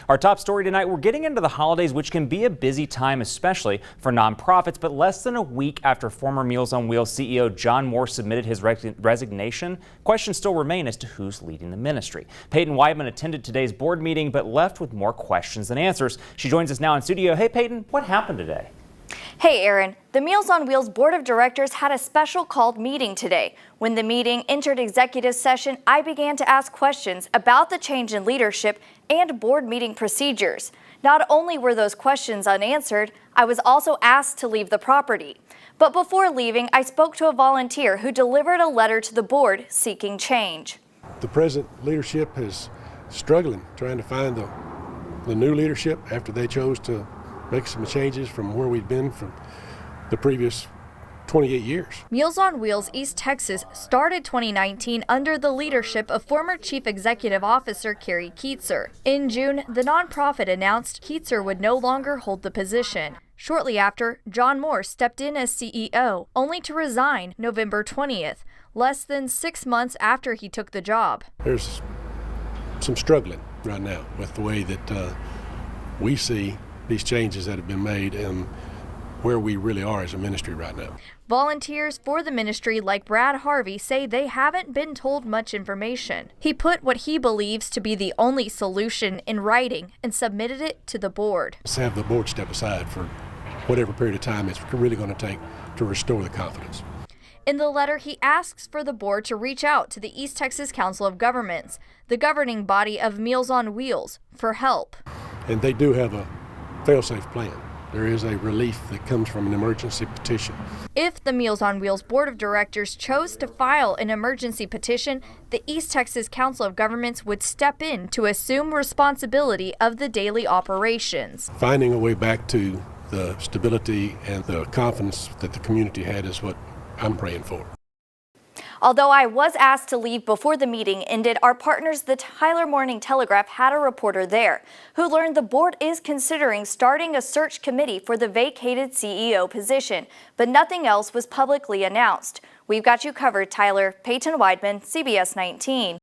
Our top story tonight, we're getting into the holidays, which can be a busy time, especially for nonprofits. But less than a week after former Meals on Wheels CEO John Moore submitted his resignation, questions still remain as to who's leading the ministry. Peyton Weidman attended today's board meeting, but left with more questions than answers. She joins us now in studio. Hey, Peyton, what happened today? Hey, Aaron. The Meals on Wheels Board of Directors had a special called meeting today. When the meeting entered executive session, I began to ask questions about the change in leadership and board meeting procedures. Not only were those questions unanswered, I was also asked to leave the property. But before leaving, I spoke to a volunteer who delivered a letter to the board seeking change. The present leadership is struggling, trying to find the new leadership after they chose to make some changes from where we'd been from the previous 28 years. Meals on Wheels East Texas started 2019 under the leadership of former Chief Executive Officer Carrie Keetzer. In June, the nonprofit announced Keetzer would no longer hold the position. Shortly after, John Moore stepped in as CEO, only to resign November 20th, less than 6 months after he took the job. There's some struggling right now with the way that we see these changes that have been made and where we really are as a ministry right now. Volunteers for the ministry like Brad Harvey say they haven't been told much information. He put what he believes to be the only solution in writing and submitted it to the board. Let's have the board step aside for whatever period of time it's really going to take to restore the confidence. In the letter, he asks for the board to reach out to the East Texas Council of Governments, the governing body of Meals on Wheels, for help. And they do have a fail-safe plan. There is a relief that comes from an emergency petition. If the Meals on Wheels Board of Directors chose to file an emergency petition, the East Texas Council of Governments would step in to assume responsibility of the daily operations. Finding a way back to the stability and the confidence that the community had is what I'm praying for. Although I was asked to leave before the meeting ended, our partners, the Tyler Morning Telegraph, had a reporter there who learned the board is considering starting a search committee for the vacated CEO position, but nothing else was publicly announced. We've got you covered, Tyler. Peyton Weidman, CBS 19.